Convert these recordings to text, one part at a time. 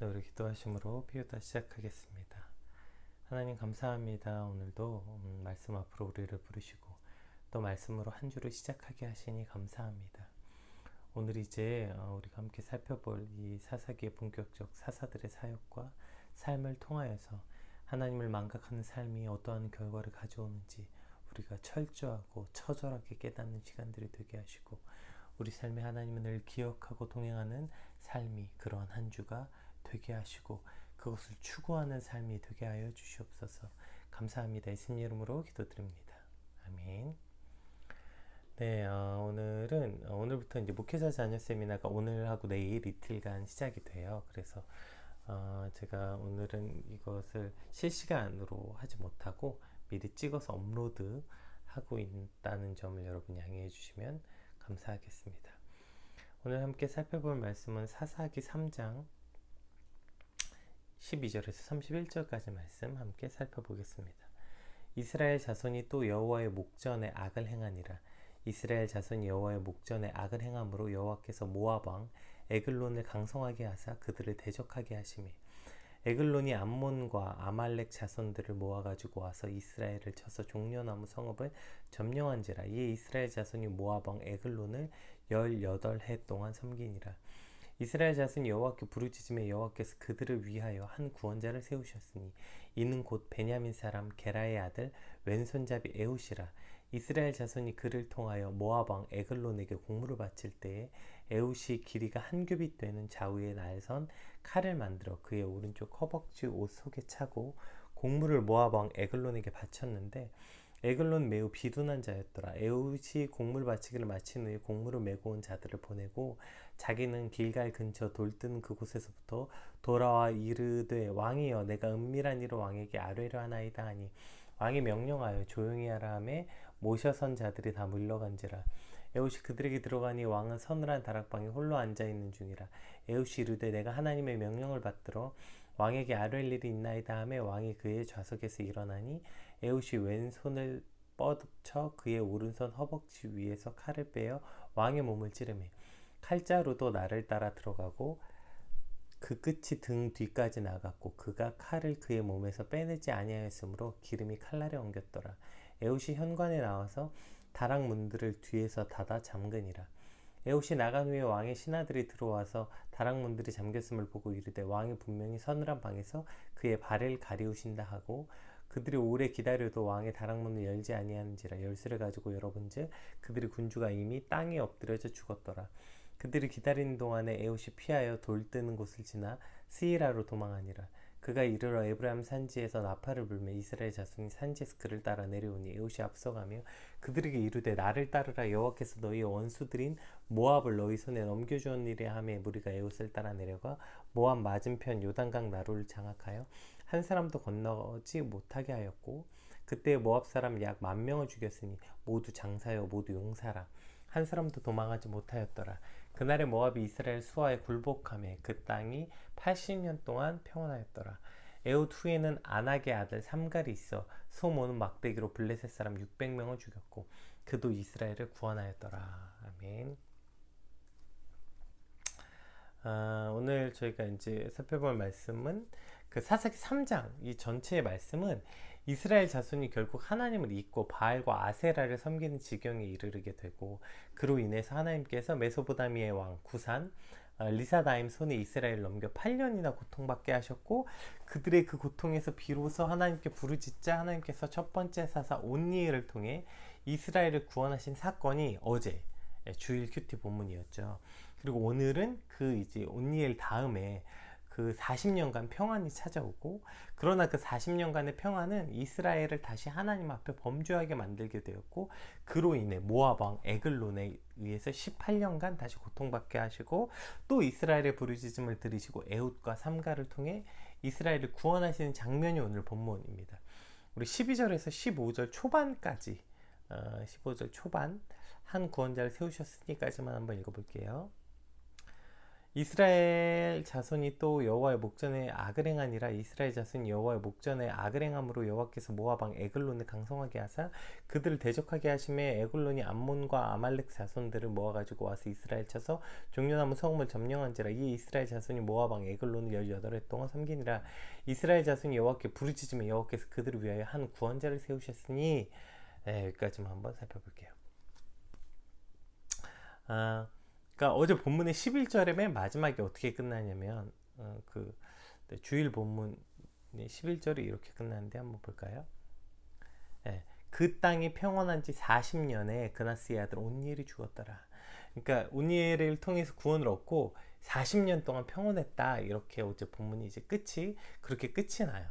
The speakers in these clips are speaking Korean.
우리 기도하심으로 피우다 시작하겠습니다. 하나님 감사합니다. 오늘도 말씀 앞으로 우리를 부르시고 또 말씀으로 한 주를 시작하게 하시니 감사합니다. 오늘 이제 우리가 함께 살펴볼 이 사사기의 본격적 사사들의 사역과 삶을 통하여서 하나님을 망각하는 삶이 어떠한 결과를 가져오는지 우리가 철저하고 처절하게 깨닫는 시간들이 되게 하시고 우리 삶에 하나님을 늘 기억하고 동행하는 삶이 그러한 한 주가 되게 하시고 그것을 추구하는 삶이 되게 하여 주시옵소서. 감사합니다. 예수님 이름으로 기도드립니다. 아멘. 네, 오늘부터 이제 목회자 자녀 세미나가 오늘하고 내일 이틀간 시작이 돼요. 그래서 제가 오늘은 이것을 실시간으로 하지 못하고 미리 찍어서 업로드 하고 있다는 점을 여러분 양해해 주시면 감사하겠습니다. 오늘 함께 살펴볼 말씀은 사사기 3장 12절에서 31절까지 말씀 함께 살펴보겠습니다. 이스라엘 자손이 또 여호와의 목전에 악을 행하니라. 이스라엘 자손이 여호와의 목전에 악을 행함으로 여호와께서 모압 왕 에글론을 강성하게 하사 그들을 대적하게 하시매 에글론이 암몬과 아말렉 자손들을 모아가지고 와서 이스라엘을 쳐서 종려나무 성읍을 점령한지라. 이에 이스라엘 자손이 모압 왕 에글론을 18해 동안 섬기니라. 이스라엘 자손이 여호와께 부르짖음에 여호와께서 그들을 위하여 한 구원자를 세우셨으니 이는 곧 베냐민 사람 게라의 아들 왼손잡이 에훗이라. 이스라엘 자손이 그를 통하여 모압 왕 에글론에게 공물을 바칠 때에 에훗이 길이가 한 규빗 되는 좌우에 날선 칼을 만들어 그의 오른쪽 허벅지 옷 속에 차고 공물을 모압 왕 에글론에게 바쳤는데 에글론 매우 비둔한 자였더라. 에훗이 공물 바치기를 마친 후에 공물을 메고 온 자들을 보내고 자기는 길갈 근처 돌뜬 그곳에서부터 돌아와 이르되 왕이여 내가 은밀한 이로 왕에게 아뢰려 하나이다 하니 왕이 명령하여 조용히 하라 하매 모셔선 자들이 다 물러간지라. 에훗이 그들에게 들어가니 왕은 서늘한 다락방에 홀로 앉아있는 중이라. 에훗이 이르되 내가 하나님의 명령을 받들어 왕에게 아뢰릴 일이 있나이다 하매 왕이 그의 좌석에서 일어나니 에훗이 왼손을 뻗쳐 그의 오른손 허벅지 위에서 칼을 빼어 왕의 몸을 찌르매 칼자루도 나를 따라 들어가고 그 끝이 등 뒤까지 나갔고 그가 칼을 그의 몸에서 빼내지 아니하였으므로 기름이 칼날에 엉겼더라. 에훗이 현관에 나와서 다락 문들을 뒤에서 닫아 잠그니라. 에훗이 나간 후에 왕의 신하들이 들어와서 다락 문들이 잠겼음을 보고 이르되 왕이 분명히 서늘한 방에서 그의 발을 가리우신다 하고 그들이 오래 기다려도 왕의 다락 문을 열지 아니하는지라. 열쇠를 가지고 열어본즉 그들의 군주가 이미 땅에 엎드려져 죽었더라. 그들이 기다리는 동안에 에훗이 피하여 돌뜨는 곳을 지나 스이라로 도망하니라. 그가 이르러 에브라임 산지에서 나팔을 불며 이스라엘 자손이 산지에서 그를 따라 내려오니 에훗이 앞서가며 그들에게 이르되 나를 따르라. 여호와께서 너희의 원수들인 모압을 너희 손에 넘겨주었느니라 하매 무리가 에훗을 따라 내려가 모압 맞은편 요단강 나루를 장악하여 한 사람도 건너지 못하게 하였고 그때 모압 사람 약 10,000명을 죽였으니 모두 장사여 모두 용사라. 한 사람도 도망하지 못하였더라. 그날에 모압이 이스라엘 수하에 굴복하매 그 땅이 80년 동안 평안하였더라. 에훗 후에는 아낙의 아들 삼갈이 있어 소모는 막대기로 블레셋 사람 600명을 죽였고 그도 이스라엘을 구원하였더라. 아멘. 오늘 저희가 이제 살펴볼 말씀은 그 사사기 3장 이 전체의 말씀은 이스라엘 자손이 결국 하나님을 잊고 바알과 아세라를 섬기는 지경에 이르게 되고 그로 인해서 하나님께서 메소포타미아의 왕 구산 리사다임 손에 이스라엘을 넘겨 8년이나 고통받게 하셨고 그들의 그 고통에서 비로소 하나님께 부르짖자 하나님께서 첫 번째 사사 온니엘을 통해 이스라엘을 구원하신 사건이 어제 주일 큐티 본문이었죠. 그리고 오늘은 그 이제 온니엘 다음에 그 40년간 평안이 찾아오고 그러나 그 40년간의 평안은 이스라엘을 다시 하나님 앞에 범죄하게 만들게 되었고 그로 인해 모압 왕 에글론에 의해서 18년간 다시 고통받게 하시고 또 이스라엘의 부르짖음을 들으시고 에훗과 삼갈을 통해 이스라엘을 구원하시는 장면이 오늘 본문입니다. 우리 12절에서 15절 초반까지 15절 초반 한 구원자를 세우셨으니까지만 한번 읽어볼게요. 이스라엘 자손이 또 여호와의 목전에 악을 행하니라. 이스라엘 자손이 여호와의 목전에 악을 행함으로 여호와께서 모압 왕 에글론을 강성하게 하사 그들을 대적하게 하심에 에글론이 암몬과 아말렉 자손들을 모아가지고 와서 이스라엘 쳐서 종려나무 성읍을 점령한지라. 이 이스라엘 자손이 모압 왕 에글론을 18해 동안 섬기니라. 이스라엘 자손이 여호와께 부르짖으며 여호와께서 그들을 위하여 한 구원자를 세우셨으니. 여기까지만 한번 살펴볼게요. 그러니까 어제 본문의 11절의 맨 마지막에 어떻게 끝나냐면 주일 본문 11절이 이렇게 끝나는데 한번 볼까요? 그 땅이 평온한 지 40년에 그나스의 아들 온니엘이 죽었더라. 그러니까 온니엘을 통해서 구원을 얻고 40년 동안 평온했다. 이렇게 어제 본문이 이제 그렇게 끝이 나요.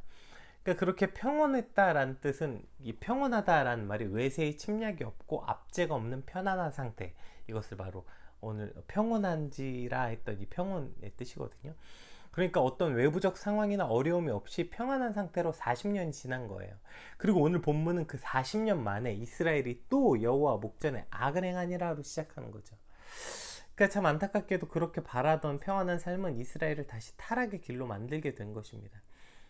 그러니까 그렇게 평온했다라는 뜻은 이 평온하다라는 말이 외세의 침략이 없고 압제가 없는 편안한 상태, 이것을 바로 오늘 평온한지라 했던 이 평온의 뜻이거든요. 그러니까 어떤 외부적 상황이나 어려움이 없이 평안한 상태로 40년이 지난 거예요. 그리고 오늘 본문은 그 40년 만에 이스라엘이 또 여호와 목전에 악을 행하니라로 시작하는 거죠. 그러니까 참 안타깝게도 그렇게 바라던 평안한 삶은 이스라엘을 다시 타락의 길로 만들게 된 것입니다.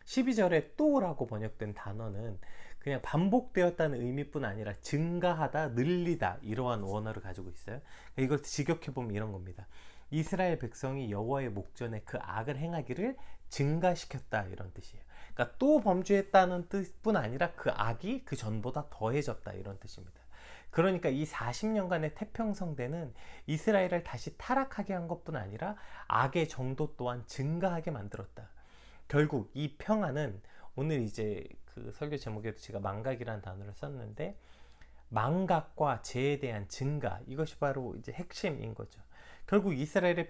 12절에 또라고 번역된 단어는 그냥 반복되었다는 의미뿐 아니라 증가하다, 늘리다, 이러한 원어를 가지고 있어요. 이걸 직역해보면 이런 겁니다. 이스라엘 백성이 여호와의 목전에 그 악을 행하기를 증가시켰다, 이런 뜻이에요. 그러니까 또 범죄했다는 뜻뿐 아니라 그 악이 그 전보다 더해졌다, 이런 뜻입니다. 그러니까 이 40년간의 태평성대는 이스라엘을 다시 타락하게 한 것뿐 아니라 악의 정도 또한 증가하게 만들었다. 결국 이 평안은 오늘 이제 그 설교 제목에도 제가 망각이라는 단어를 썼는데, 망각과 죄에 대한 증가, 이것이 바로 이제 핵심인 거죠. 결국 이스라엘의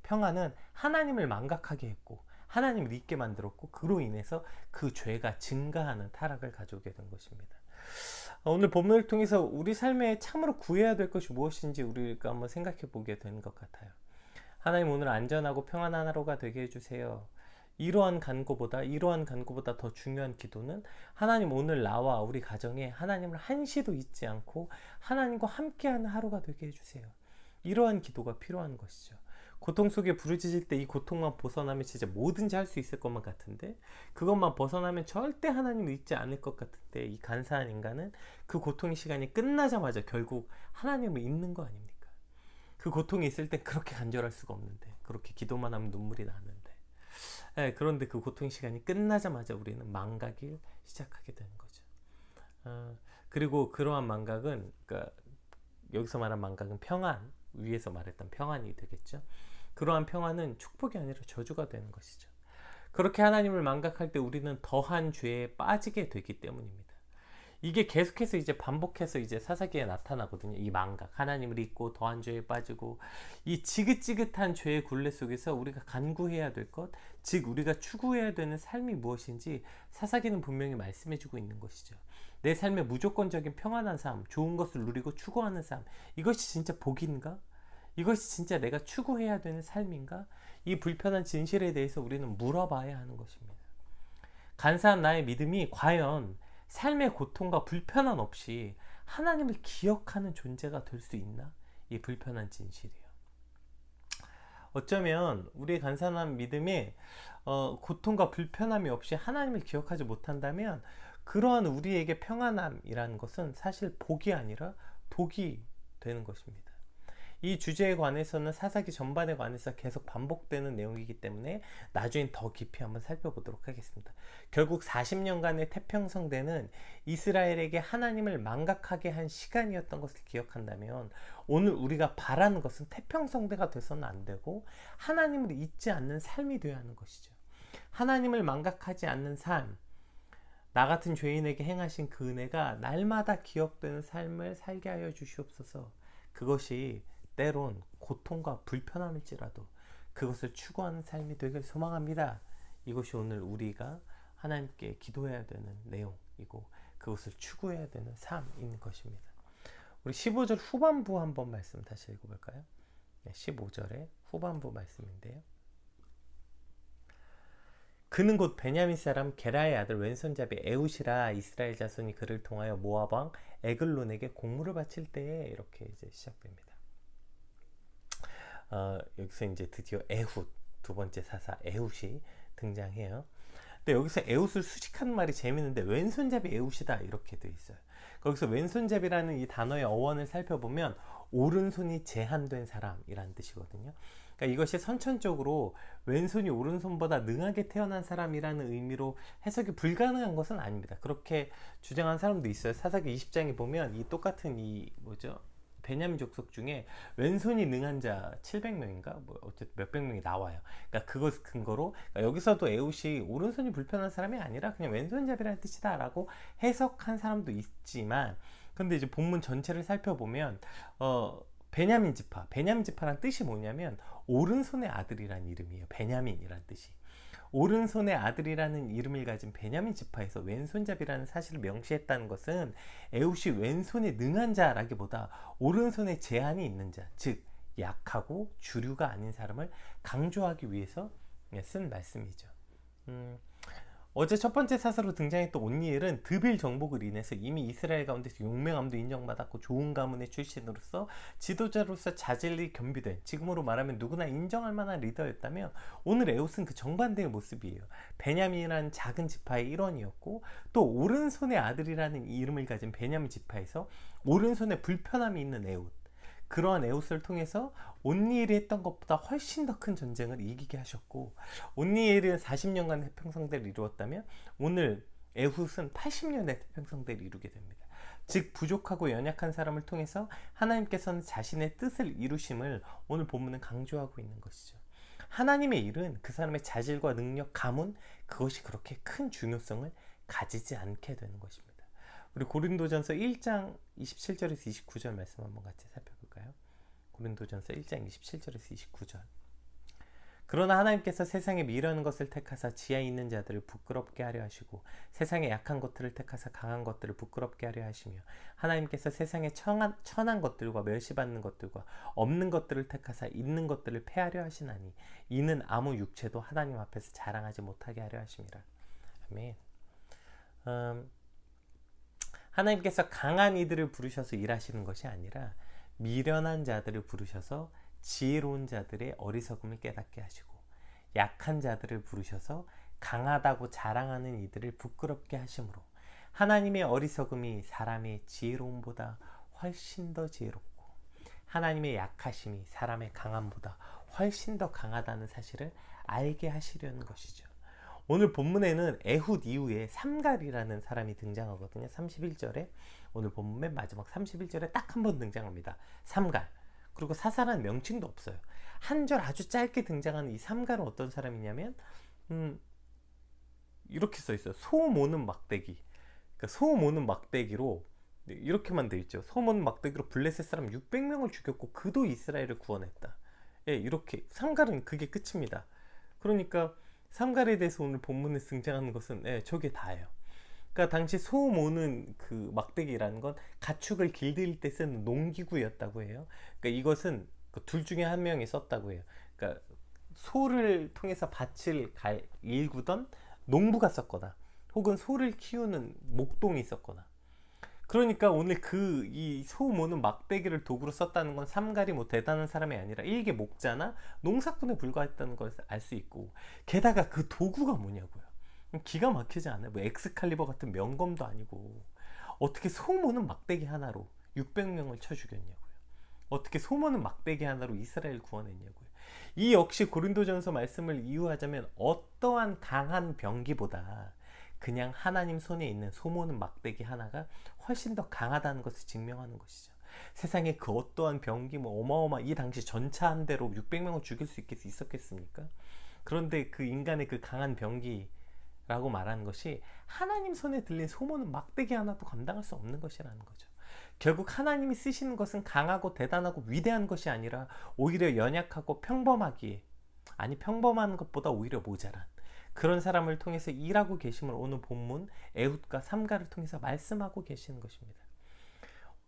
평안은 하나님을 망각하게 했고 하나님을 잊게 만들었고, 그로 인해서 그 죄가 증가하는 타락을 가져오게 된 것입니다. 오늘 본문을 통해서 우리 삶에 참으로 구해야 될 것이 무엇인지 우리가 한번 생각해 보게 되는 것 같아요. 하나님, 오늘 안전하고 평안한 하루가 되게 해주세요. 이러한 간구보다 더 중요한 기도는, 하나님, 오늘 나와 우리 가정에 하나님을 한시도 잊지 않고 하나님과 함께하는 하루가 되게 해주세요. 이러한 기도가 필요한 것이죠. 고통 속에 부르짖을 때 이 고통만 벗어나면 진짜 뭐든지 할 수 있을 것만 같은데, 그것만 벗어나면 절대 하나님을 잊지 않을 것 같은데, 이 간사한 인간은 그 고통의 시간이 끝나자마자 결국 하나님을 잊는 거 아닙니까? 그 고통이 있을 땐 그렇게 간절할 수가 없는데, 그렇게 기도만 하면 눈물이 나는데, 그런데 그 고통의 시간이 끝나자마자 우리는 망각을 시작하게 되는 거죠. 그리고 그러한 망각은, 그러니까 여기서 말한 망각은 평안, 위에서 말했던 평안이 되겠죠. 그러한 평안은 축복이 아니라 저주가 되는 것이죠. 그렇게 하나님을 망각할 때 우리는 더한 죄에 빠지게 되기 때문입니다. 이게 계속해서 이제 반복해서 이제 사사기에 나타나거든요. 이 망각, 하나님을 잊고 더한 죄에 빠지고, 이 지긋지긋한 죄의 굴레 속에서 우리가 간구해야 될 것, 즉 우리가 추구해야 되는 삶이 무엇인지 사사기는 분명히 말씀해주고 있는 것이죠. 내 삶의 무조건적인 평안한 삶, 좋은 것을 누리고 추구하는 삶, 이것이 진짜 복인가? 이것이 진짜 내가 추구해야 되는 삶인가? 이 불편한 진실에 대해서 우리는 물어봐야 하는 것입니다. 간사한 나의 믿음이 과연 삶의 고통과 불편함 없이 하나님을 기억하는 존재가 될 수 있나? 이 불편한 진실이에요. 어쩌면 우리의 간사한 믿음이 고통과 불편함이 없이 하나님을 기억하지 못한다면, 그러한 우리에게 평안함이라는 것은 사실 복이 아니라 독이 되는 것입니다. 이 주제에 관해서는 사사기 전반에 관해서 계속 반복되는 내용이기 때문에 나중엔 더 깊이 한번 살펴보도록 하겠습니다. 결국 40년간의 태평성대는 이스라엘에게 하나님을 망각하게 한 시간이었던 것을 기억한다면, 오늘 우리가 바라는 것은 태평성대가 돼서는 안 되고 하나님을 잊지 않는 삶이 되어야 하는 것이죠. 하나님을 망각하지 않는 삶, 나 같은 죄인에게 행하신 그 은혜가 날마다 기억되는 삶을 살게 하여 주시옵소서. 그것이 때론 고통과 불편함일지라도 그것을 추구하는 삶이 되길 소망합니다. 이것이 오늘 우리가 하나님께 기도해야 되는 내용이고 그것을 추구해야 되는 삶인 것입니다. 우리 15절 후반부 한번 말씀 다시 읽어볼까요? 15절의 후반부 말씀인데요. 그는 곧 베냐민 사람 게라의 아들 왼손잡이 에웃이라. 이스라엘 자손이 그를 통하여 모압 왕 에글론에게 공물을 바칠 때에, 이렇게 이제 시작됩니다. 여기서 이제 드디어 에훗, 두 번째 사사 에훗이 등장해요. 근데 여기서 에훗을 수식하는 말이 재밌는데 왼손잡이 에훗이다 이렇게 돼 있어요. 거기서 왼손잡이라는 이 단어의 어원을 살펴보면 오른손이 제한된 사람이라는 뜻이거든요. 그러니까 이것이 선천적으로 왼손이 오른손보다 능하게 태어난 사람이라는 의미로 해석이 불가능한 것은 아닙니다. 그렇게 주장한 사람도 있어요. 사사기 20장에 보면 이 똑같은 이 뭐죠? 베냐민 족속 중에 왼손이 능한 자 700명인가 뭐 어쨌든 몇백 명이 나와요. 그러니까 그것 근거로 그러니까 여기서도 에훗이 오른손이 불편한 사람이 아니라 그냥 왼손잡이라는 뜻이다라고 해석한 사람도 있지만, 근데 이제 본문 전체를 살펴보면 베냐민 지파란 뜻이 뭐냐면 오른손의 아들이라는 이름이에요. 베냐민이라는 뜻이. 오른손의 아들이라는 이름을 가진 베냐민 지파에서 왼손잡이라는 사실을 명시했다는 것은 에훗이 왼손에 능한 자라기보다 오른손에 제한이 있는 자, 즉 약하고 주류가 아닌 사람을 강조하기 위해서 쓴 말씀이죠. 어제 첫 번째 사사로 등장했던 온니엘은 드빌 정복을 인해서 이미 이스라엘 가운데서 용맹함도 인정받았고 좋은 가문의 출신으로서 지도자로서 자질이 겸비된, 지금으로 말하면 누구나 인정할 만한 리더였다면, 오늘 에훗은 그 정반대의 모습이에요. 베냐민이라는 작은 지파의 일원이었고 또 오른손의 아들이라는 이름을 가진 베냐민 지파에서 오른손에 불편함이 있는 에훗, 그러한 에훗을 통해서 온니엘이 했던 것보다 훨씬 더 큰 전쟁을 이기게 하셨고, 온니엘은 40년간 태평성대를 이루었다면 오늘 에훗은 80년의 태평성대를 이루게 됩니다. 즉 부족하고 연약한 사람을 통해서 하나님께서는 자신의 뜻을 이루심을 오늘 본문은 강조하고 있는 것이죠. 하나님의 일은 그 사람의 자질과 능력, 가문, 그것이 그렇게 큰 중요성을 가지지 않게 되는 것입니다. 우리 고린도전서 1장 27절에서 29절 말씀 한번 같이 살펴볼까요? 고린도전서 1장 27절에서 29절. 그러나 하나님께서 세상에 미련한 것을 택하사 지하에 있는 자들을 부끄럽게 하려 하시고 세상에 약한 것들을 택하사 강한 것들을 부끄럽게 하려 하시며 하나님께서 세상에 천한 것들과 멸시받는 것들과 없는 것들을 택하사 있는 것들을 패하려 하시나니 이는 아무 육체도 하나님 앞에서 자랑하지 못하게 하려 하심이라. 아멘. 하나님께서 강한 이들을 부르셔서 일하시는 것이 아니라 미련한 자들을 부르셔서 지혜로운 자들의 어리석음을 깨닫게 하시고 약한 자들을 부르셔서 강하다고 자랑하는 이들을 부끄럽게 하심으로 하나님의 어리석음이 사람의 지혜로움보다 훨씬 더 지혜롭고 하나님의 약하심이 사람의 강함보다 훨씬 더 강하다는 사실을 알게 하시려는 것이죠. 오늘 본문에는 에훗 이후에 삼갈이라는 사람이 등장하거든요. 31절에 오늘 본문 맨 마지막 31절에 딱 한 번 등장합니다. 삼갈. 그리고 사사라는 명칭도 없어요. 한 절 아주 짧게 등장하는 이 삼갈은 어떤 사람이냐면 이렇게 써 있어요. 소 모는 막대기. 그러니까 소 모는 막대기로 이렇게만 돼 있죠. 소 모는 막대기로 블레셋 사람 600명을 죽였고 그도 이스라엘을 구원했다. 예, 이렇게 삼갈은 그게 끝입니다. 그러니까 삼갈에 대해서 오늘 본문에 등장하는 것은 저게 다예요. 그러니까 당시 소 모는 그 막대기라는 건 가축을 길들일 때 쓰는 농기구였다고 해요. 그러니까 이것은 둘 중에 한 명이 썼다고 해요. 그러니까 소를 통해서 밭을 일구던 농부가 썼거나 혹은 소를 키우는 목동이 썼거나. 그러니까 오늘 이 소 모는 막대기를 도구로 썼다는 건 삼갈이 뭐 대단한 사람이 아니라 일개 목자나 농사꾼에 불과했다는 걸 알 수 있고, 게다가 그 도구가 뭐냐고요. 기가 막히지 않아요? 뭐 엑스칼리버 같은 명검도 아니고 어떻게 소 모는 막대기 하나로 600명을 쳐 죽였냐고요. 어떻게 소 모는 막대기 하나로 이스라엘 구원했냐고요. 이 역시 고린도전서 말씀을 이유하자면 어떠한 강한 병기보다 그냥 하나님 손에 있는 소 모는 막대기 하나가 훨씬 더 강하다는 것을 증명하는 것이죠. 세상에 그 어떠한 병기 이 당시 전차 한 대로 600명을 죽일 수 있었겠습니까? 그런데 그 인간의 그 강한 병기라고 말하는 것이 하나님 손에 들린 소 모는 막대기 하나도 감당할 수 없는 것이라는 거죠. 결국 하나님이 쓰시는 것은 강하고 대단하고 위대한 것이 아니라 오히려 연약하고 평범한 것보다 오히려 모자란 그런 사람을 통해서 일하고 계심을 오늘 본문 에훗과 삼갈을 통해서 말씀하고 계시는 것입니다.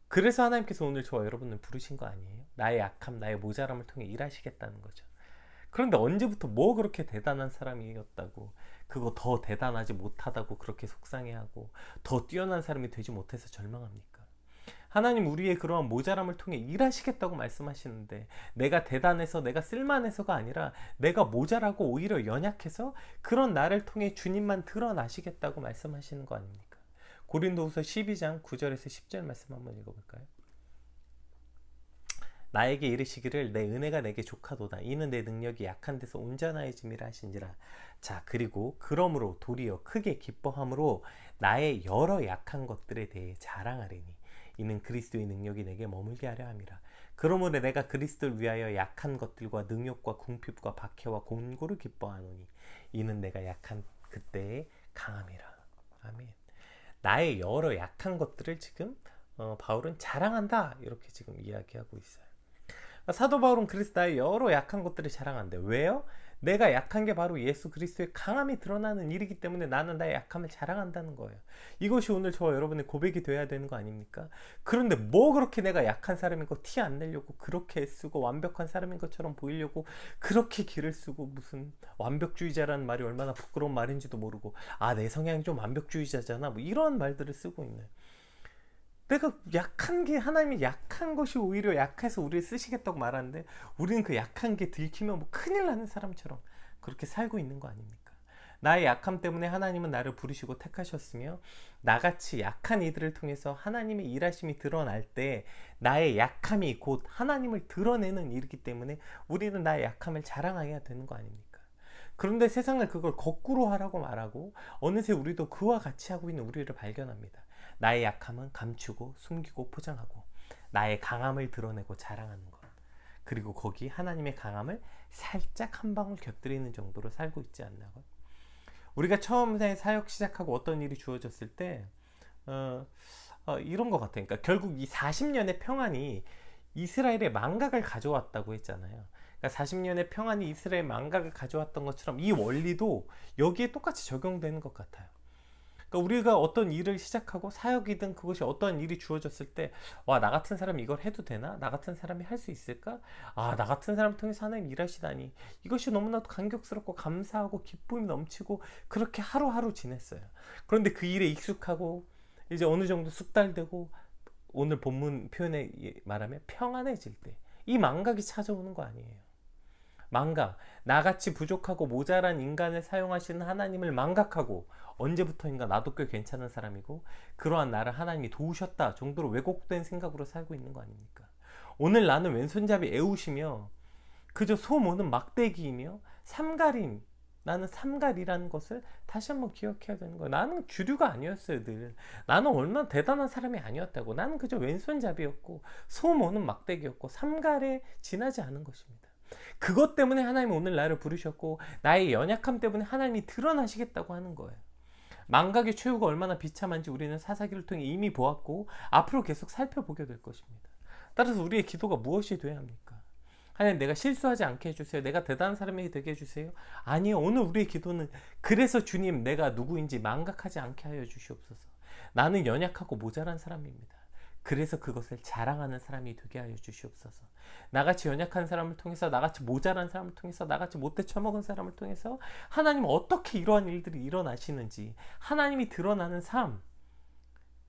그래서 하나님께서 오늘 저와 여러분을 부르신 거 아니에요? 나의 약함, 나의 모자람을 통해 일하시겠다는 거죠. 그런데 언제부터 뭐 그렇게 대단한 사람이었다고, 그거 더 대단하지 못하다고 그렇게 속상해하고 더 뛰어난 사람이 되지 못해서 절망합니까? 하나님 우리의 그러한 모자람을 통해 일하시겠다고 말씀하시는데, 내가 대단해서 내가 쓸만해서가 아니라 내가 모자라고 오히려 연약해서 그런 나를 통해 주님만 드러나시겠다고 말씀하시는 거 아닙니까? 고린도후서 12장 9절에서 10절 말씀 한번 읽어볼까요? 나에게 이르시기를 내 은혜가 내게 족하도다. 이는 내 능력이 약한 데서 온전하여짐이라 하신지라. 자, 그리고 그러므로 도리어 크게 기뻐함으로 나의 여러 약한 것들에 대해 자랑하리니 이는 그리스도의 능력이 내게 머물게 하려 함이라. 그러므로 내가 그리스도를 위하여 약한 것들과 능욕과 궁핍과 박해와 곤고를 기뻐하노니 이는 내가 약한 그때의 강함이라. 아멘. 나의 여러 약한 것들을 지금 바울은 자랑한다, 이렇게 지금 이야기하고 있어요. 사도 바울은 그래서 나의 여러 약한 것들을 자랑한대. 왜요? 내가 약한 게 바로 예수 그리스도의 강함이 드러나는 일이기 때문에 나는 나의 약함을 자랑한다는 거예요. 이것이 오늘 저와 여러분의 고백이 돼야 되는 거 아닙니까? 그런데 뭐 그렇게 내가 약한 사람인 거 티 안 내려고 그렇게 애쓰고 완벽한 사람인 것처럼 보이려고 그렇게 기를 쓰고, 무슨 완벽주의자라는 말이 얼마나 부끄러운 말인지도 모르고, 아, 내 성향이 좀 완벽주의자잖아, 뭐 이런 말들을 쓰고 있는, 내가 약한 게, 하나님이 약한 것이 오히려 약해서 우리를 쓰시겠다고 말하는데 우리는 그 약한 게 들키면 뭐 큰일 나는 사람처럼 그렇게 살고 있는 거 아닙니까? 나의 약함 때문에 하나님은 나를 부르시고 택하셨으며, 나같이 약한 이들을 통해서 하나님의 일하심이 드러날 때 나의 약함이 곧 하나님을 드러내는 일이기 때문에 우리는 나의 약함을 자랑해야 되는 거 아닙니까? 그런데 세상을 그걸 거꾸로 하라고 말하고 어느새 우리도 그와 같이 하고 있는 우리를 발견합니다. 나의 약함은 감추고 숨기고 포장하고 나의 강함을 드러내고 자랑하는 것, 그리고 거기 하나님의 강함을 살짝 한 방울 곁들이는 정도로 살고 있지 않나요? 우리가 처음에 사역 시작하고 어떤 일이 주어졌을 때 이런 것 같아요. 그러니까 결국 이 40년의 평안이 이스라엘의 망각을 가져왔다고 했잖아요. 그러니까 40년의 평안이 이스라엘 망각을 가져왔던 것처럼 이 원리도 여기에 똑같이 적용되는 것 같아요. 그러니까 우리가 어떤 일을 시작하고 사역이든 그것이 어떤 일이 주어졌을 때, 와, 나 같은 사람이 이걸 해도 되나? 나 같은 사람이 할 수 있을까? 아, 나 같은 사람을 통해서 하나님 일하시다니, 이것이 너무나도 감격스럽고 감사하고 기쁨이 넘치고 그렇게 하루하루 지냈어요. 그런데 그 일에 익숙하고 이제 어느 정도 숙달되고 오늘 본문 표현에 말하면 평안해질 때 이 망각이 찾아오는 거 아니에요. 망각, 나같이 부족하고 모자란 인간을 사용하시는 하나님을 망각하고, 언제부터인가 나도 꽤 괜찮은 사람이고 그러한 나를 하나님이 도우셨다 정도로 왜곡된 생각으로 살고 있는 거 아닙니까? 오늘 나는 왼손잡이 애우시며 그저 소모는 막대기이며 삼갈인, 나는 삼갈이라는 것을 다시 한번 기억해야 되는 거예요. 나는 주류가 아니었어요. 늘 나는 얼마나 대단한 사람이 아니었다고. 나는 그저 왼손잡이였고 소모는 막대기였고 삼갈에 지나지 않은 것입니다. 그것 때문에 하나님은 오늘 나를 부르셨고 나의 연약함 때문에 하나님이 드러나시겠다고 하는 거예요. 망각의 최후가 얼마나 비참한지 우리는 사사기를 통해 이미 보았고 앞으로 계속 살펴보게 될 것입니다. 따라서 우리의 기도가 무엇이 되어야 합니까? 하나님, 내가 실수하지 않게 해주세요. 내가 대단한 사람이 되게 해주세요. 아니요, 오늘 우리의 기도는 그래서 주님, 내가 누구인지 망각하지 않게 하여 주시옵소서. 나는 연약하고 모자란 사람입니다. 그래서 그것을 자랑하는 사람이 되게 하여 주시옵소서. 나같이 연약한 사람을 통해서, 나같이 모자란 사람을 통해서, 나같이 못돼 처먹은 사람을 통해서 하나님은 어떻게 이러한 일들이 일어나시는지, 하나님이 드러나는 삶,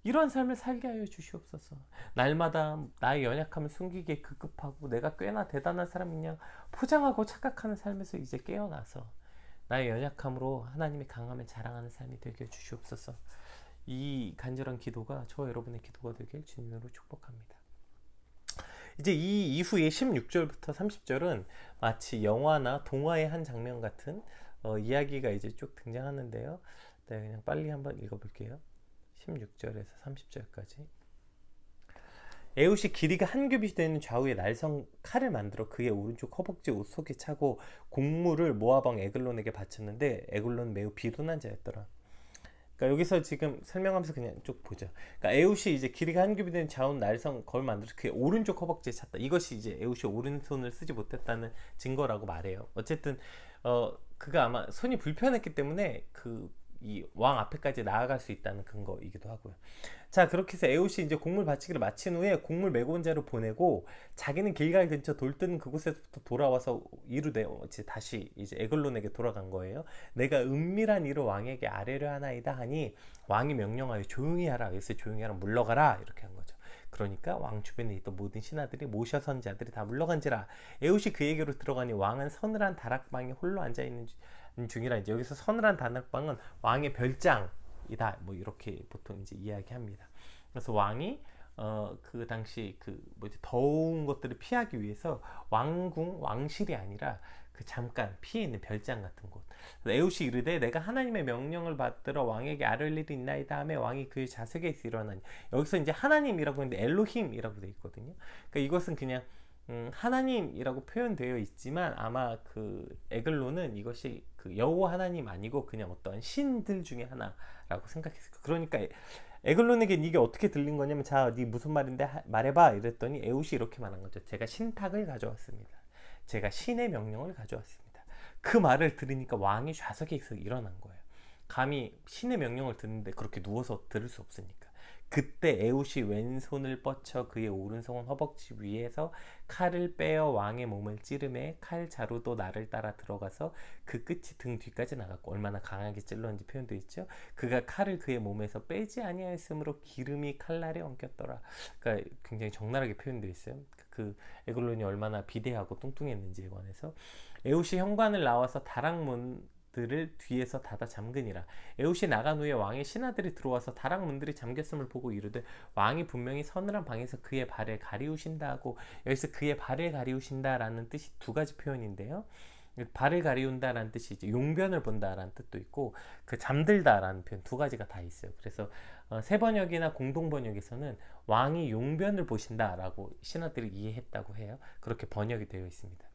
이런 삶을 살게 하여 주시옵소서. 날마다 나의 연약함을 숨기기에 급급하고 내가 꽤나 대단한 사람이냐 포장하고 착각하는 삶에서 이제 깨어나서 나의 연약함으로 하나님의 강함을 자랑하는 삶이 되게 해 주시옵소서. 이 간절한 기도가 저와 여러분의 기도가 되길 주님으로 축복합니다. 이제 이 이후에 16절부터 30절은 마치 영화나 동화의 한 장면 같은 이야기가 이제 쭉 등장하는데요. 네, 그냥 빨리 한번 읽어볼게요. 16절에서 30절까지. 에훗이 길이가 한 규빗이 되는 좌우의 날성 칼을 만들어 그의 오른쪽 허벅지 옷 속에 차고 곡물을 모압 왕 에글론에게 바쳤는데 에글론은 매우 비둔한 자였더라. 그러니까 여기서 지금 설명하면서 그냥 쭉 보죠. 그러니까 에훗이 이제 길이가 한 규빗 되는 좌우 날성 걸 만들어서 그의 오른쪽 허벅지에 찼다. 이것이 이제 에훗이 오른손을 쓰지 못했다는 증거라고 말해요. 어쨌든 그가 아마 손이 불편했기 때문에 이 왕 앞에까지 나아갈 수 있다는 근거이기도 하고요. 자, 그렇게 해서 에훗이 이제 곡물 바치기를 마친 후에 곡물 메고 온 자를 보내고 자기는 길갈 근처 돌뜬 그곳에서부터 돌아와서 이르되 다시 이제 에글론에게 돌아간 거예요. 내가 은밀한 일을 왕에게 아뢰려 하나이다 하니 왕이 명령하여 조용히 하라. 그래서 조용히 하라, 물러가라, 이렇게 한 거죠. 그러니까 왕 주변에 있던 모든 신하들이 모셔 선지자들이 다 물러간지라. 에훗이 그에게로 들어가니 왕은 서늘한 다락방에 홀로 앉아 있는 중이라. 이제 여기서 서늘한 다락방은 왕의 별장이다, 뭐 이렇게 보통 이제 이야기합니다. 그래서 왕이 그 당시 그 뭐지 더운 것들을 피하기 위해서 왕궁 왕실이 아니라 그 잠깐 피해 있는 별장 같은 곳. 에훗이 이르되 내가 하나님의 명령을 받들어 왕에게 아뢰을 일이 있나이다 하며 왕이 그의 좌석에서 일어나니. 여기서 이제 하나님이라고 했는데 엘로힘이라고 되어 있거든요. 그러니까 이것은 그냥 하나님이라고 표현되어 있지만 아마 그 에글로는 이것이 그 여호와 하나님 아니고 그냥 어떤 신들 중에 하나라고 생각했어요. 그러니까 에글론에게 이게 어떻게 들린 거냐면, 자, 네 무슨 말인데 말해봐 이랬더니 에훗이 이렇게 말한 거죠. 제가 신탁을 가져왔습니다. 제가 신의 명령을 가져왔습니다. 그 말을 들으니까 왕이 좌석에서 일어난 거예요. 감히 신의 명령을 듣는데 그렇게 누워서 들을 수 없으니까. 그때 에훗이 왼손을 뻗쳐 그의 오른손 허벅지 위에서 칼을 빼어 왕의 몸을 찌르매 칼 자루도 나를 따라 들어가서 그 끝이 등 뒤까지 나갔고, 얼마나 강하게 찔렀는지 표현되어 있죠. 그가 칼을 그의 몸에서 빼지 아니하였으므로 기름이 칼날에 엉켰더라. 그러니까 굉장히 적나라하게 표현되어 있어요. 그 에글론이 얼마나 비대하고 뚱뚱했는지에 관해서. 에훗이 현관을 나와서 다락문 들을 뒤에서 닫아 잠그니라. 에훗이 나간 후에 왕의 신하들이 들어와서 다락문들이 잠겼음을 보고 이르되 왕이 분명히 서늘한 방에서 그의 발을 가리우신다 하고, 여기서 그의 발을 가리우신다라는 뜻이 두 가지 표현인데요. 발을 가리운다라는 뜻이 이제 용변을 본다라는 뜻도 있고, 그 잠들다라는 표현 두 가지가 다 있어요. 그래서 세 번역이나 공동 번역에서는 왕이 용변을 보신다라고 신하들이 이해했다고 해요. 그렇게 번역이 되어 있습니다.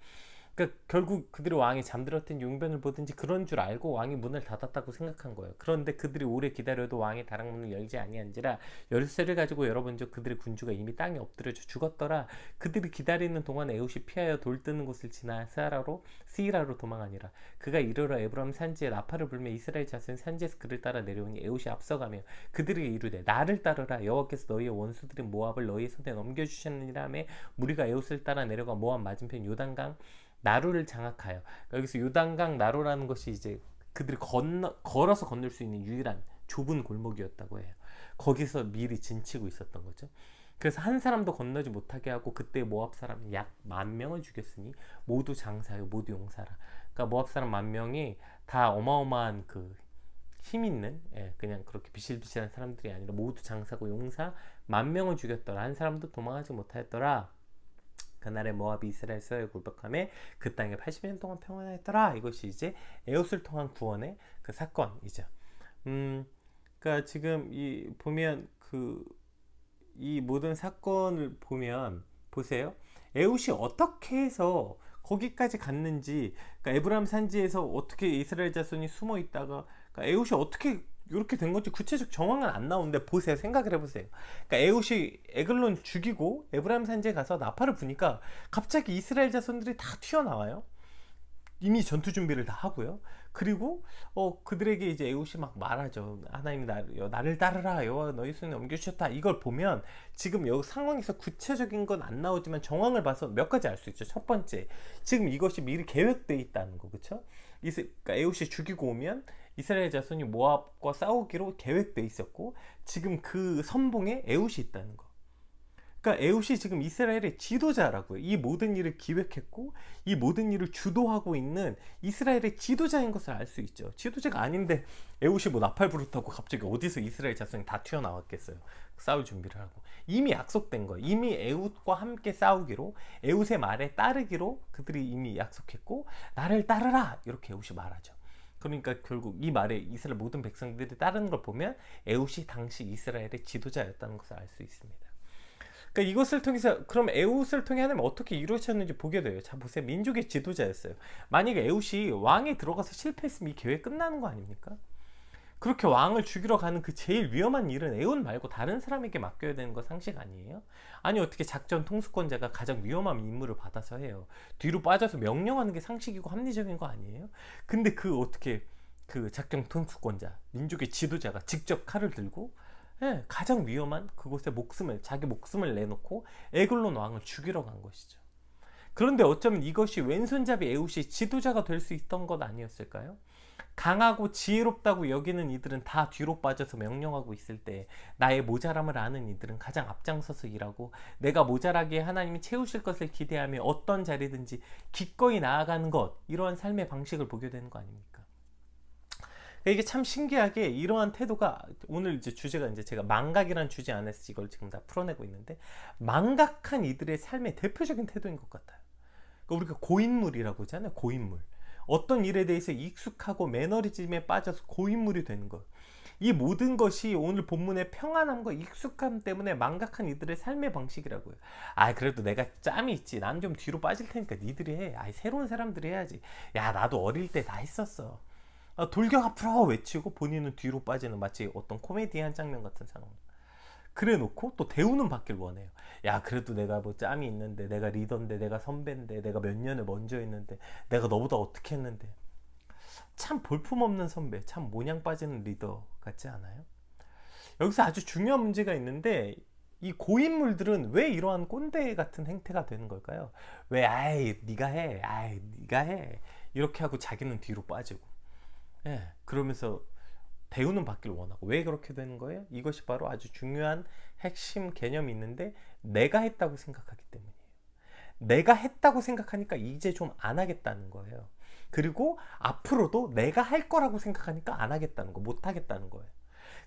그러니까 결국 그들이 왕이 잠들었든 용변을 보든지 그런 줄 알고 왕이 문을 닫았다고 생각한 거예요. 그런데 그들이 오래 기다려도 왕이 다락문을 열지 아니한지라 열쇠를 가지고 열어본즉 그들의 군주가 이미 땅에 엎드려 죽었더라. 그들이 기다리는 동안 에훗이 피하여 돌 뜨는 곳을 지나 스이라로 도망하니라. 그가 이르러 에브람 산지에 나팔을 불며 이스라엘 자손 산지에서 그를 따라 내려오니 에훗이 앞서가며 그들에게 이르되 나를 따르라. 여호와께서 너희의 원수들인 모압을 너희의 손에 넘겨주셨느니라 하며 무리가 에훗을 따라 내려가 모압 맞은편 요단강 나루를 장악하여. 여기서 요단강 나루라는 것이 이제 그들이 걸어서 건널 수 있는 유일한 좁은 골목이었다고 해요. 거기서 미리 진치고 있었던 거죠. 그래서 한 사람도 건너지 못하게 하고 그때 모압 사람 약 10,000명을 죽였으니 모두 장사요 모두 용사라. 그러니까 모압 사람 10,000명이 다 어마어마한 그 힘 있는, 그냥 그렇게 비실비실한 사람들이 아니라 모두 장사고 용사 10,000명을 죽였더라. 한 사람도 도망하지 못하였더라. 그날에 모압이 이스라엘 서에 굴복하며 그 땅에 80년 동안 평안하였더라. 이것이 이제 에훗을 통한 구원의 그 사건이죠. 그러니까 지금 이 보면 이 모든 사건을 보면 보세요. 에훗이 어떻게 해서 거기까지 갔는지, 그러니까 에브람 산지에서 어떻게 이스라엘 자손이 숨어 있다가, 그러니까 에훗이 어떻게 이렇게 된 건지 구체적 정황은 안 나오는데 보세요. 생각을 해보세요. 그러니까 에훗이 에글론 죽이고 에브라임 산지에 가서 나팔을 부니까 갑자기 이스라엘 자손들이 다 튀어나와요. 이미 전투 준비를 다 하고요. 그리고 그들에게 이제 에훗이 막 말하죠. 하나님이 나를 따르라. 여호와 너희 손에 넘겨주셨다. 이걸 보면 지금 여기 상황에서 구체적인 건 안 나오지만 정황을 봐서 몇 가지 알 수 있죠. 첫 번째, 지금 이것이 미리 계획되어 있다는 거, 그렇죠? 그러니까 에훗이 죽이고 오면 이스라엘 자손이 모압과 싸우기로 계획되어 있었고, 지금 그 선봉에 에훗이 있다는 거. 그러니까 에훗이 지금 이스라엘의 지도자라고요. 이 모든 일을 기획했고 이 모든 일을 주도하고 있는 이스라엘의 지도자인 것을 알 수 있죠. 지도자가 아닌데 에훗이 뭐 나팔 부르다고 갑자기 어디서 이스라엘 자손이 다 튀어나왔겠어요. 싸울 준비를 하고 이미 약속된 거예요. 이미 에훗과 함께 싸우기로, 에훗의 말에 따르기로 그들이 이미 약속했고, 나를 따르라 이렇게 에훗이 말하죠. 그러니까 결국 이 말에 이스라엘 모든 백성들이 따르는 걸 보면 에훗이 당시 이스라엘의 지도자였다는 것을 알 수 있습니다. 그러니까 이것을 통해서 그럼 에훗을 통해 하나님 어떻게 이루어졌는지 보게 돼요. 자 보세요. 민족의 지도자였어요. 만약에 에훗이 왕에 들어가서 실패했으면 이 계획 끝나는 거 아닙니까? 그렇게 왕을 죽이러 가는 그 제일 위험한 일은 에훗 말고 다른 사람에게 맡겨야 되는 거 상식 아니에요? 아니 어떻게 작전 통수권자가 가장 위험한 임무를 받아서 해요? 뒤로 빠져서 명령하는 게 상식이고 합리적인 거 아니에요? 근데 어떻게 그 작전 통수권자, 민족의 지도자가 직접 칼을 들고 가장 위험한 그곳에 자기 목숨을 내놓고 에글론 왕을 죽이러 간 것이죠. 그런데 어쩌면 이것이 왼손잡이 에훗이 지도자가 될 수 있던 것 아니었을까요? 강하고 지혜롭다고 여기는 이들은 다 뒤로 빠져서 명령하고 있을 때, 나의 모자람을 아는 이들은 가장 앞장서서 일하고, 내가 모자라기에 하나님이 채우실 것을 기대하며 어떤 자리든지 기꺼이 나아가는 것, 이러한 삶의 방식을 보게 되는 거 아닙니까? 이게 참 신기하게 이러한 태도가, 오늘 이제 주제가 이제 제가 망각이라는 주제 안에서 이걸 지금 다 풀어내고 있는데, 망각한 이들의 삶의 대표적인 태도인 것 같아요. 그러니까 우리가 고인물이라고 하잖아요. 고인물. 어떤 일에 대해서 익숙하고 매너리즘에 빠져서 고인물이 되는 것. 이 모든 것이 오늘 본문의 평안함과 익숙함 때문에 망각한 이들의 삶의 방식이라고요. 아, 그래도 내가 짬이 있지. 난 좀 뒤로 빠질 테니까 니들이 해. 아, 새로운 사람들이 해야지. 야, 나도 어릴 때 다 했었어. 돌격 앞으로 외치고 본인은 뒤로 빠지는, 마치 어떤 코미디 한 장면 같은 상황. 그래 놓고 또 대우는 받길 원해요. 야, 그래도 내가 뭐 짬이 있는데, 내가 리더인데, 내가 선배인데, 내가 몇 년을 먼저 했는데, 내가 너보다 어떻게 했는데. 참 볼품없는 선배, 참 모냥 빠지는 리더 같지 않아요? 여기서 아주 중요한 문제가 있는데, 이 고인물들은 왜 이러한 꼰대 같은 행태가 되는 걸까요? 왜 아이 네가 해, 아이 네가 해, 이렇게 하고 자기는 뒤로 빠지고, 예, 그러면서 대우는 받길 원하고. 왜 그렇게 되는 거예요? 이것이 바로 아주 중요한 핵심 개념이 있는데, 내가 했다고 생각하기 때문이에요. 내가 했다고 생각하니까 이제 좀 안 하겠다는 거예요. 그리고 앞으로도 내가 할 거라고 생각하니까 안 하겠다는 거, 못 하겠다는 거예요.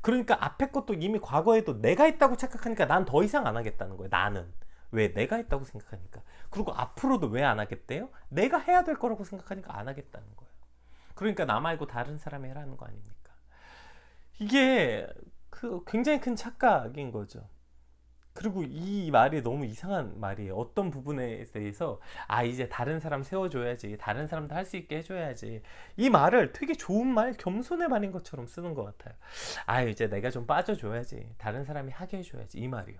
그러니까 앞에 것도 이미 과거에도 내가 했다고 착각하니까 난 더 이상 안 하겠다는 거예요. 나는. 왜? 내가 했다고 생각하니까. 그리고 앞으로도 왜 안 하겠대요? 내가 해야 될 거라고 생각하니까 안 하겠다는 거예요. 그러니까 나 말고 다른 사람이 해라는 거 아닙니까? 이게 굉장히 큰 착각인 거죠. 그리고 이 말이 너무 이상한 말이에요. 어떤 부분에 대해서 이제 다른 사람 세워줘야지, 다른 사람도 할 수 있게 해줘야지, 이 말을 되게 좋은 말, 겸손의 말인 것처럼 쓰는 것 같아요. 이제 내가 좀 빠져줘야지, 다른 사람이 하게 해줘야지, 이 말이요.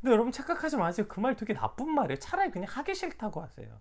근데 여러분 착각하지 마세요. 그 말 되게 나쁜 말이에요. 차라리 그냥 하기 싫다고 하세요.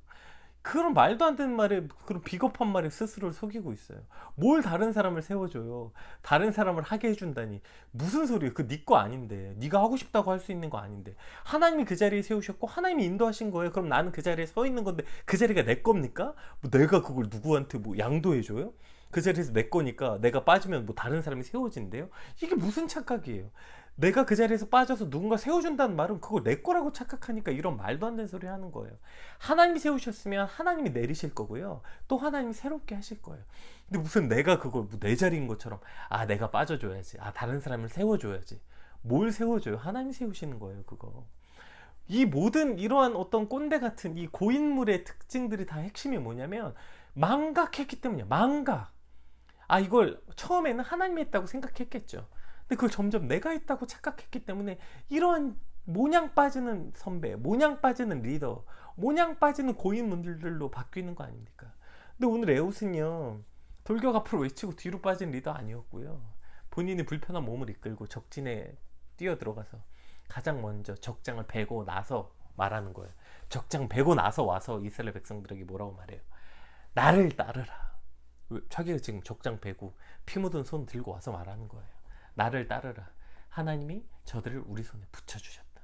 그런 말도 안 되는 말에, 그런 비겁한 말에 스스로를 속이고 있어요. 뭘 다른 사람을 세워줘요. 다른 사람을 하게 해준다니. 무슨 소리예요. 그 네 거 아닌데. 네가 하고 싶다고 할 수 있는 거 아닌데. 하나님이 그 자리에 세우셨고 하나님이 인도하신 거예요. 그럼 나는 그 자리에 서 있는 건데 그 자리가 내 겁니까? 뭐 내가 그걸 누구한테 뭐 양도해줘요? 그 자리에서 내 거니까 내가 빠지면 뭐 다른 사람이 세워진대요? 이게 무슨 착각이에요. 내가 그 자리에서 빠져서 누군가 세워준다는 말은 그걸 내 거라고 착각하니까 이런 말도 안 되는 소리 하는 거예요. 하나님이 세우셨으면 하나님이 내리실 거고요. 또 하나님이 새롭게 하실 거예요. 근데 무슨 내가 그걸 뭐 내 자리인 것처럼, 내가 빠져줘야지, 다른 사람을 세워줘야지. 뭘 세워줘요? 하나님이 세우시는 거예요, 그거. 이 모든 이러한 어떤 꼰대 같은 이 고인물의 특징들이 다 핵심이 뭐냐면 망각했기 때문이에요. 망각. 이걸 처음에는 하나님이 했다고 생각했겠죠. 근데 그걸 점점 내가 했다고 착각했기 때문에 이러한 모냥 빠지는 선배, 모냥 빠지는 리더, 모냥 빠지는 고인물들로 바뀌는 거 아닙니까? 근데 오늘 에웃은요, 돌격 앞으로 외치고 뒤로 빠진 리더 아니었고요. 본인이 불편한 몸을 이끌고 적진에 뛰어 들어가서 가장 먼저 적장을 베고 나서 말하는 거예요. 적장 베고 나서 와서 이스라엘 백성들에게 뭐라고 말해요? 나를 따르라. 자기가 지금 적장 베고 피 묻은 손 들고 와서 말하는 거예요. 나를 따르라. 하나님이 저들을 우리 손에 붙여주셨다.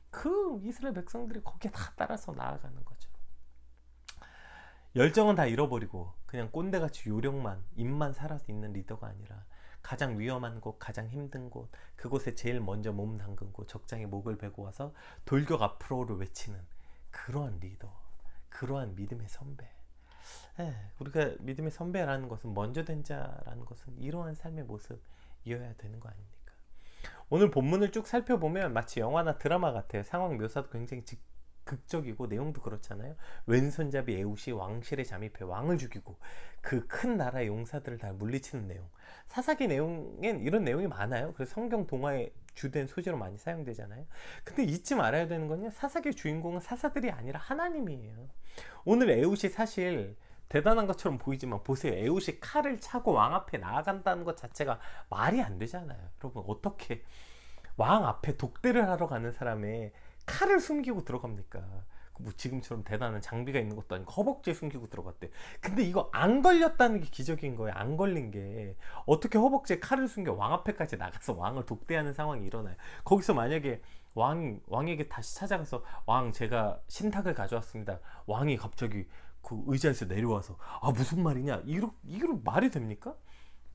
그 이스라엘 백성들이 거기에 다 따라서 나아가는 거죠. 열정은 다 잃어버리고 그냥 꼰대같이 요령만, 입만 살아서 있는 리더가 아니라 가장 위험한 곳, 가장 힘든 곳, 그곳에 제일 먼저 몸 담근 곳, 적장에 목을 베고 와서 돌격 앞으로를 외치는 그러한 리더, 그러한 믿음의 선배. 우리가 믿음의 선배라는 것은, 먼저 된 자라는 것은 이러한 삶의 모습이어야 되는 거 아닙니까? 오늘 본문을 쭉 살펴보면 마치 영화나 드라마 같아요. 상황 묘사도 굉장히 극적이고 내용도 그렇잖아요. 왼손잡이 에웃이 왕실에 잠입해 왕을 죽이고 그 큰 나라의 용사들을 다 물리치는 내용. 사사기 내용엔 이런 내용이 많아요. 그래서 성경 동화의 주된 소재로 많이 사용되잖아요. 근데 잊지 말아야 되는 건요, 사사기의 주인공은 사사들이 아니라 하나님이에요. 오늘 에웃이 사실 대단한 것처럼 보이지만 보세요. 에웃이 칼을 차고 왕 앞에 나아간다는 것 자체가 말이 안 되잖아요. 여러분, 어떻게 왕 앞에 독대를 하러 가는 사람의 칼을 숨기고 들어갑니까? 뭐 지금처럼 대단한 장비가 있는 것도 아니고 허벅지에 숨기고 들어갔대. 근데 이거 안 걸렸다는 게 기적인 거예요. 안 걸린 게. 어떻게 허벅지에 칼을 숨겨 왕 앞에까지 나가서 왕을 독대하는 상황이 일어나요. 거기서 만약에 왕에게 다시 찾아가서, 왕, 제가 신탁을 가져왔습니다. 왕이 갑자기 그 의자에서 내려와서 무슨 말이냐, 이런 말이 됩니까?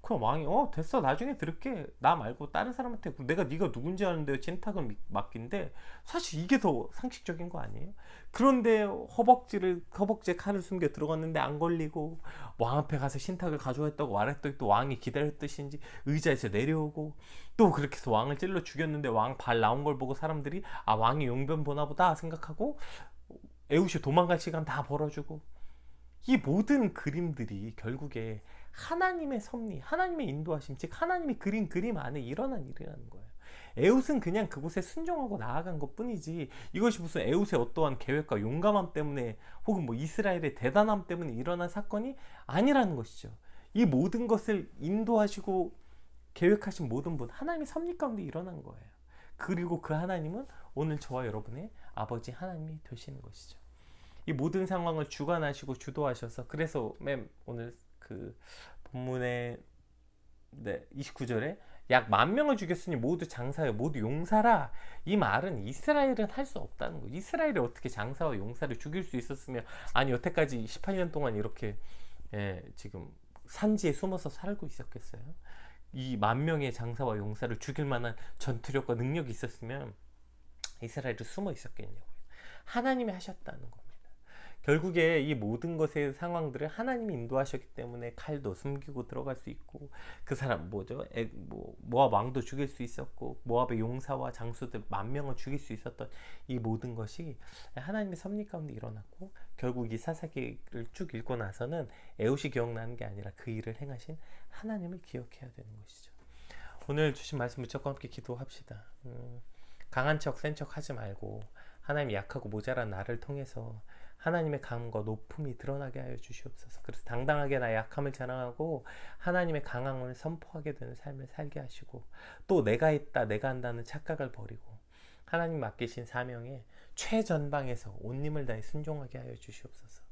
그럼 왕이 됐어, 나중에 들을게, 나 말고 다른 사람한테, 내가 네가 누군지 아는데 진탁을 맡긴데, 사실 이게 더 상식적인 거 아니에요? 그런데 허벅지에 칼을 숨겨 들어갔는데 안 걸리고, 왕 앞에 가서 신탁을 가져왔다고 말했더니 또 왕이 기다렸듯인지 의자에서 내려오고, 또 그렇게 해서 왕을 찔러 죽였는데 왕 발 나온 걸 보고 사람들이 왕이 용변 보나 보다 생각하고 에우시 도망갈 시간 다 벌어주고, 이 모든 그림들이 결국에 하나님의 섭리, 하나님의 인도하심, 즉 하나님이 그린 그림 안에 일어난 일이라는 거예요. 에웃은 그냥 그곳에 순종하고 나아간 것 뿐이지, 이것이 무슨 에웃의 어떠한 계획과 용감함 때문에 혹은 뭐 이스라엘의 대단함 때문에 일어난 사건이 아니라는 것이죠. 이 모든 것을 인도하시고 계획하신 모든 분, 하나님의 섭리 가운데 일어난 거예요. 그리고 그 하나님은 오늘 저와 여러분의 아버지 하나님이 되시는 것이죠. 이 모든 상황을 주관하시고 주도하셔서, 그래서 오늘 그 본문의 29절에 약 10,000명을 죽였으니 모두 장사여 모두 용사라, 이 말은 이스라엘은 할 수 없다는 거예요. 이스라엘이 어떻게 장사와 용사를 죽일 수 있었으며, 아니 여태까지 18년 동안 이렇게 지금 산지에 숨어서 살고 있었겠어요? 이 10,000명의 장사와 용사를 죽일 만한 전투력과 능력이 있었으면 이스라엘이 숨어 있었겠냐고요. 하나님이 하셨다는 겁니다. 결국에 이 모든 것의 상황들을 하나님이 인도하셨기 때문에 칼도 숨기고 들어갈 수 있고, 그 사람 모압 왕도 죽일 수 있었고, 모압의 용사와 장수들 10,000명을 죽일 수 있었던 이 모든 것이 하나님의 섭리 가운데 일어났고, 결국 이 사사기를 쭉 읽고 나서는 에웃이 기억나는 게 아니라 그 일을 행하신 하나님을 기억해야 되는 것이죠. 오늘 주신 말씀 붙잡고 함께 기도합시다. 강한 척, 센 척 하지 말고 하나님이 약하고 모자란 나를 통해서 하나님의 강함과 높음이 드러나게 하여 주시옵소서. 그래서 당당하게 나의 약함을 자랑하고 하나님의 강함을 선포하게 되는 삶을 살게 하시고, 또 내가 있다, 내가 한다는 착각을 버리고 하나님 맡기신 사명에 최전방에서 온 힘을 다해 순종하게 하여 주시옵소서.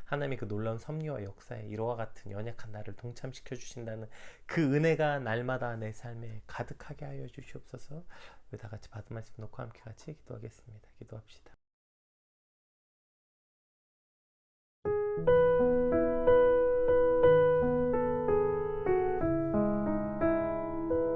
하나님이 그 놀라운 섭리와 역사에 이와 같은 연약한 나를 동참시켜 주신다는 그 은혜가 날마다 내 삶에 가득하게 하여 주시옵소서. 우리 다 같이 받은 말씀 놓고 함께 같이 기도하겠습니다. 기도합시다.